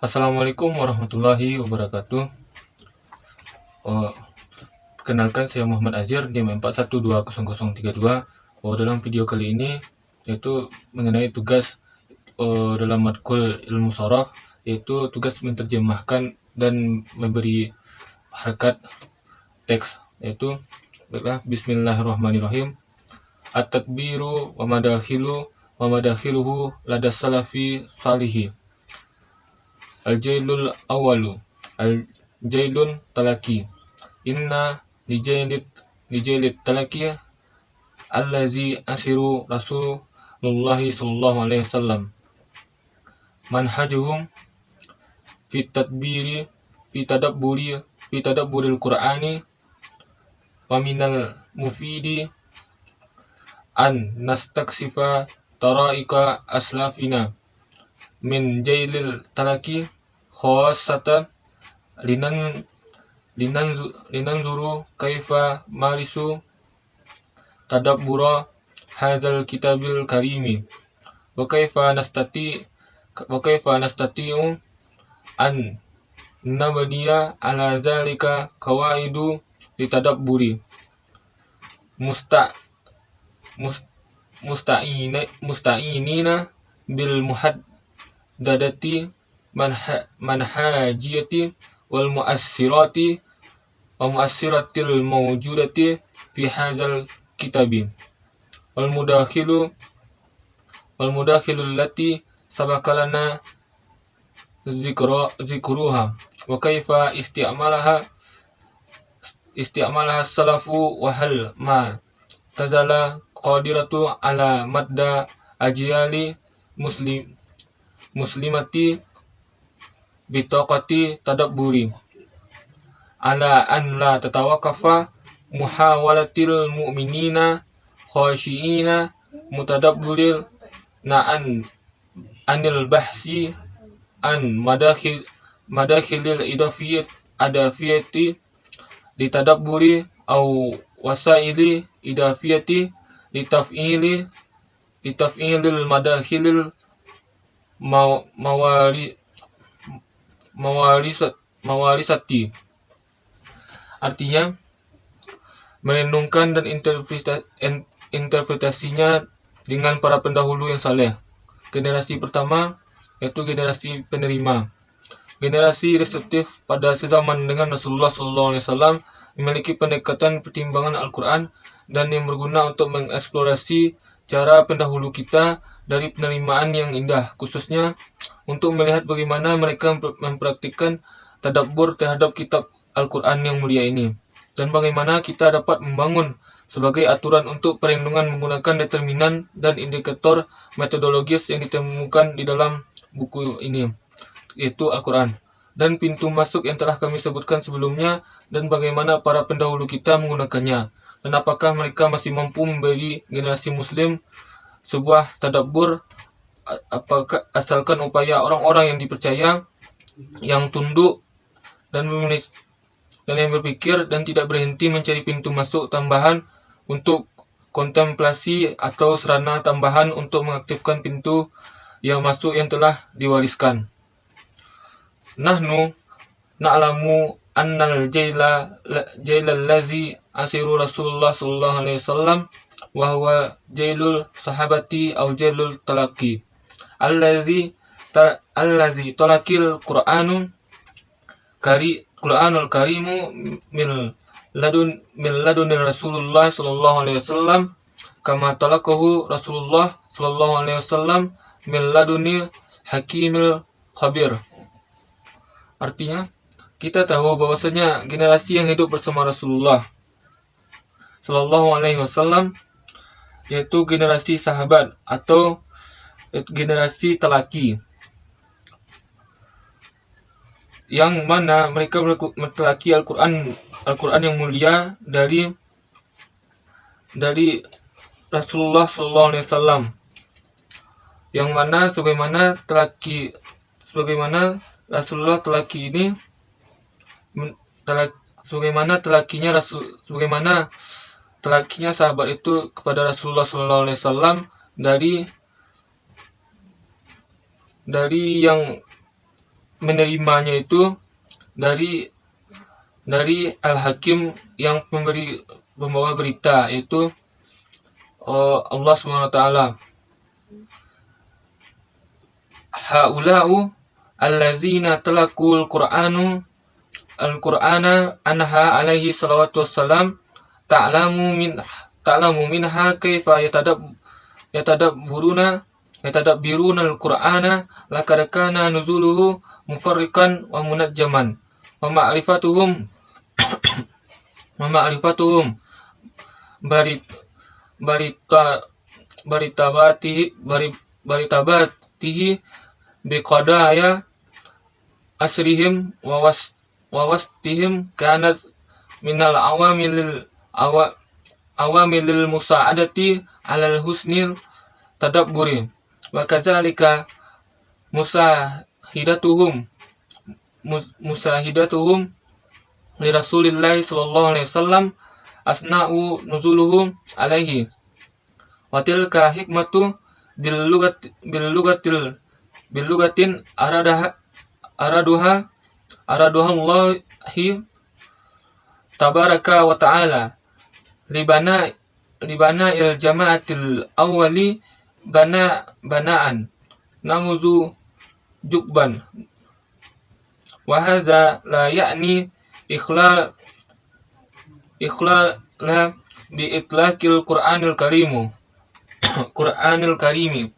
Assalamualaikum warahmatullahi wabarakatuh. Oh, Perkenalkan, saya Muhammad Azir di 4120032. Dalam video kali ini yaitu mengenai tugas dalam matkul ilmu sorof, yaitu tugas menerjemahkan dan memberi harakat teks, yaitu baiklah, Bismillahirrahmanirrahim. At-tadbiru wa madakhiluhu ladas salafi salihi. Al-jailul awalu al-jailun talaki. Inna lijailit talaki allazi asiru Rasulullahi sallallahu alaihi wasallam. Manhajuhum fi tadabburil Qur'ani wa minal mufidi an nastaksifa taraika aslafina min jailil talaki khassatan linanzuru kaifa marisu tadabbura hadzal kitabil karimi wa kaifa nastati'u an nabdiya ala zalika qawaidu litadabburi musta'inina bil muhaddadati manhajiyati wal mu'assiratil mawjudati fi hadzal kitabi wal mudakhilu allati sabakalana zikruha wa kaifa isti'malaha salafu wa hal ma tazala qadiratu ala madda ajyali muslimati bitaqati tadabburi ala an la tatawakafa muhawalatil mu'minina khashiina mutadabburil na'an anil bahsi an madakhilil adafiyati litadabburi au wasaili idafiyati litaf'ilil madakhilil mawarisati. Artinya, merenungkan dan interpretasinya dengan para pendahulu yang saleh. Generasi pertama yaitu generasi penerima. Generasi reseptif pada sezaman dengan Rasulullah SAW memiliki pendekatan pertimbangan Al-Quran dan yang berguna untuk mengeksplorasi cara pendahulu kita dari penerimaan yang indah, khususnya untuk melihat bagaimana mereka mempraktikkan tadabbur terhadap kitab Al-Quran yang mulia ini, dan bagaimana kita dapat membangun sebagai aturan untuk perlindungan menggunakan determinan dan indikator metodologis yang ditemukan di dalam buku ini, yaitu Al-Quran, dan pintu masuk yang telah kami sebutkan sebelumnya, dan bagaimana para pendahulu kita menggunakannya, dan apakah mereka masih mampu memberi generasi muslim sebuah tadabbur, apakah asalkan upaya orang-orang yang dipercaya, yang tunduk dan yang berpikir dan tidak berhenti mencari pintu masuk tambahan untuk kontemplasi atau sarana tambahan untuk mengaktifkan pintu yang masuk yang telah diwariskan. Nahnu na'lamu annal jailal lazi asiru Rasulullah sallallahu alaihi wasallam wa huwa jailul sahabati au jailul talaqi allazi talaqil Qur'anul karimu min ladun Rasulullah sallallahu alaihi wasallam kama talaqahu Rasulullah sallallahu alaihi wasallam min laduni hakimil khabir. Artinya, kita tahu bahwasanya generasi yang hidup bersama Rasulullah sallallahu alaihi wasallam yaitu generasi sahabat atau generasi talaki, yang mana mereka mentelaki Al-Quran yang mulia dari Rasulullah sallallahu alaihi wasallam, yang mana sebagaimana Rasulullah telaki ini sebagaimana telakinya sahabat itu kepada Rasulullah sallallahu alaihi wasallam dari yang menerimanya itu dari Al-Hakim yang pembawa berita, yaitu Allah SWT. Haula'u allazina talaqul Al-Qur'ana anha alaihi salawatu wassalam ta'lamu minha kaifa yatadabbiruna al-Qur'ana laqad kana nuzuluhu mufarriqan wa munajjaman wa ma'rifatuhum baritabatihi biqadaya asrihim wa wastihim kanat minal awamilil musa'adati alal husnil tadabburi wa kadzalika musahidatuhum li Rasulillahi sallallahu alaihi wasallam asna'u nuzuluhum alaihi wa tilka hikmatu bil lugatin araduha Allahi tabaraka wa ta'ala libana il jama'atil awwali banaan namuzu jukban wa hadza la ya'ni ikhlala bi itlaqil Qur'anil karimi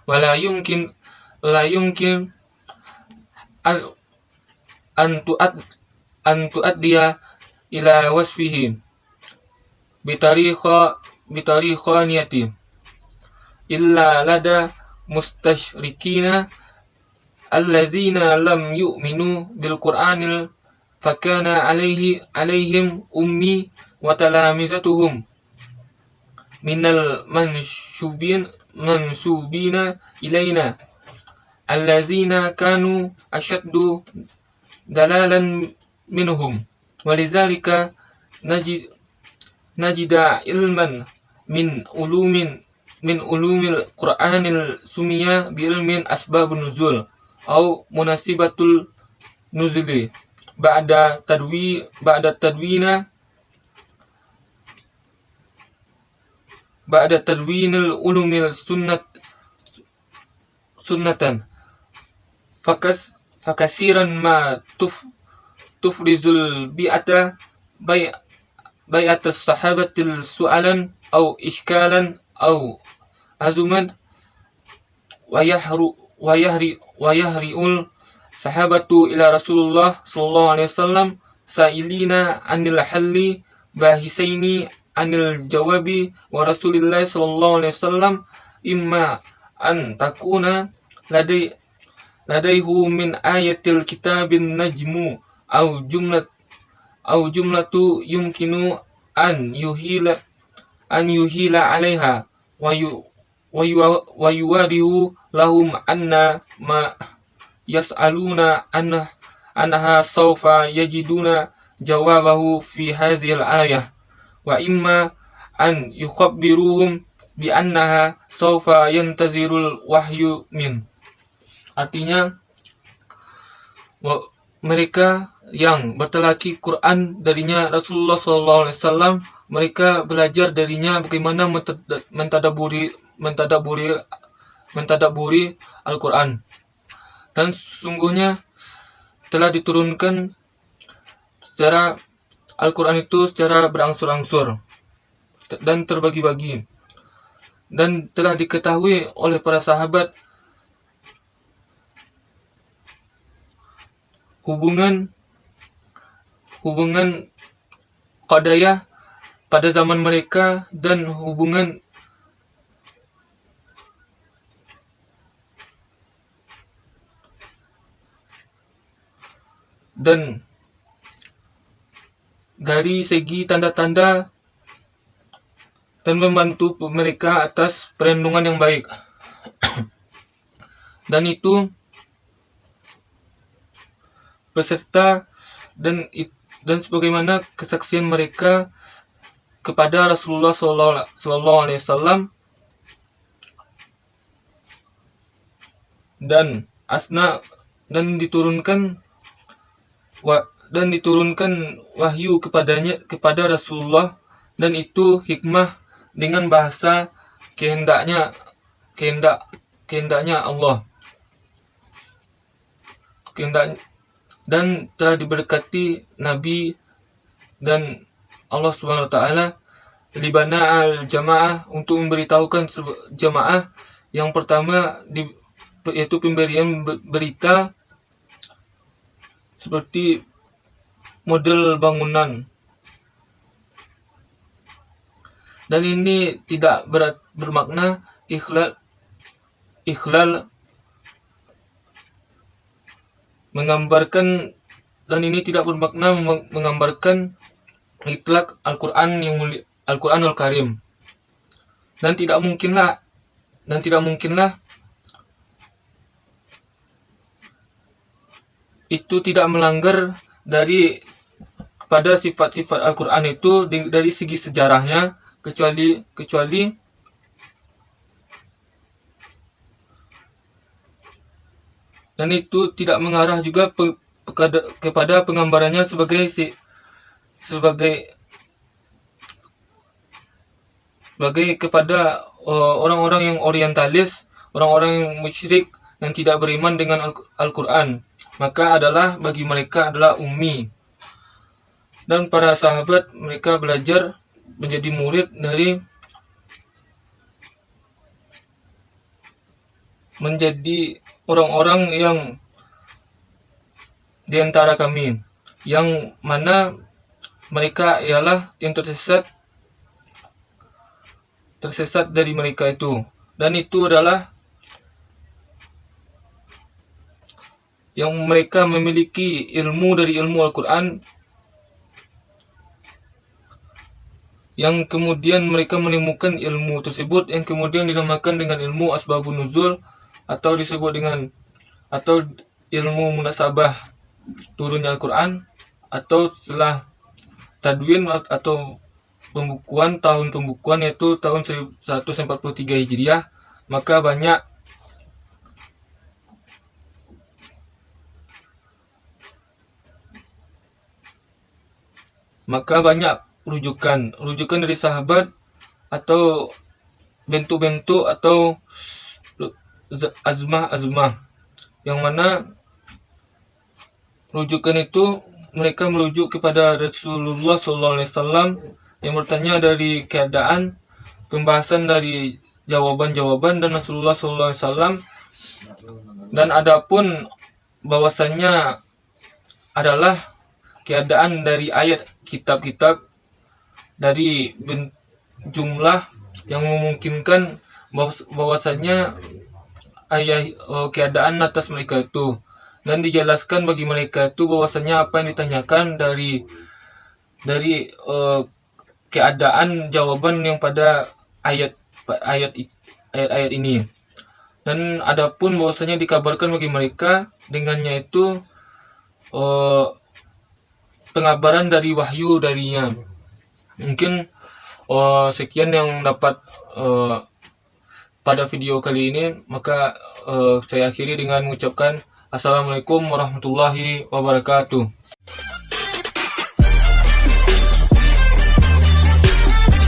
wa la yumkin an tuaddiya ila wasfihi bitariqaniyati illa lada mustasyrikina allazina lam yu'minu bil Qur'anil fakana alaihim ummi wa talamizatuhum minal mansubina ilaina allazina kanu ashaddu dalalan minhum walizalika najida ilman min ulumil Qur'anil sumiyya bi ilmin asbabun nuzul au munasibatul nuzuli ba'da tadwinil ulumil sunnatan fakasiran ma tufrizul bi'ata bai'atas sahabatil su'alan au iskalan au azuman wa yahri'ul sahabatu ila Rasulullah sallallahu alaihi wasallam sa'ilina anil halli bahisaini anil jawabi wa Rasulillah sallallahu alaihi wasallam imma an takuna ladaihu min ayatil kitabin najmu au jumlatu yumkinu an yuhila alaiha wa yuwadihu lahum anna ma yas'aluna anha sawfa yajiduna jawabahu fi hadhil ayah wa imma an yukhabbiruhum bi annaha sawfa yantazirul wahyu min. Artinya, mereka yang bertelaki Quran darinya Rasulullah SAW, mereka belajar darinya bagaimana mentadaburi Al-Quran. Dan sesungguhnya telah diturunkan secara Al-Quran itu secara berangsur-angsur dan terbagi-bagi, dan telah diketahui oleh para sahabat hubungan qadayah pada zaman mereka dan hubungan dan dari segi tanda-tanda dan membantu mereka atas perlindungan yang baik. Dan itu beserta dan sebagaimana kesaksian mereka kepada Rasulullah sallallahu alaihi wasallam dan Asna dan diturunkan wahyu kepada Rasulullah, dan itu hikmah dengan bahasa kehendaknya Allah, dan telah diberkati Nabi dan Allah Subhanahu wa taala libana al-jamaah, untuk memberitahukan jamaah. Yang pertama yaitu pemberian berita seperti model bangunan. Dan ini tidak bermakna ikhlal menggambarkan, dan ini tidak bermakna menggambarkan itlak Al-Qur'anul Karim. Dan tidak mungkinlah itu tidak melanggar pada sifat-sifat Al-Qur'an itu dari segi sejarahnya, kecuali dan itu tidak mengarah juga kepada penggambarannya sebagai kepada orang-orang yang orientalis, orang-orang yang musyrik yang tidak beriman dengan Al-Qur'an. Maka bagi mereka adalah ummi. Dan para sahabat, mereka belajar menjadi murid menjadi orang-orang yang di antara kami, yang mana mereka ialah yang tersesat dari mereka itu. Dan itu adalah yang mereka memiliki ilmu dari ilmu Al-Quran, yang kemudian mereka menemukan ilmu tersebut yang kemudian dinamakan dengan ilmu asbabun nuzul, atau disebut atau ilmu munasabah turunnya Al-Quran, atau setelah tadwin atau tahun pembukuan yaitu tahun 1143 Hijriah. Maka banyak rujukan dari sahabat atau bentuk-bentuk atau azmah, yang mana rujukan itu mereka merujuk kepada Rasulullah SAW yang bertanya dari keadaan, pembahasan dari jawaban-jawaban dan Rasulullah SAW. Dan adapun bahwasannya adalah keadaan dari ayat kitab-kitab dari jumlah yang memungkinkan bahwasannya keadaan atas mereka itu, dan dijelaskan bagi mereka itu bahwasannya apa yang ditanyakan dari keadaan jawaban yang pada ayat ini. Dan adapun bahwasanya dikabarkan bagi mereka dengannya itu pengabaran dari wahyu darinya. Mungkin sekian yang dapat pada video kali ini. Maka saya akhiri dengan mengucapkan Assalamualaikum warahmatullahi wabarakatuh.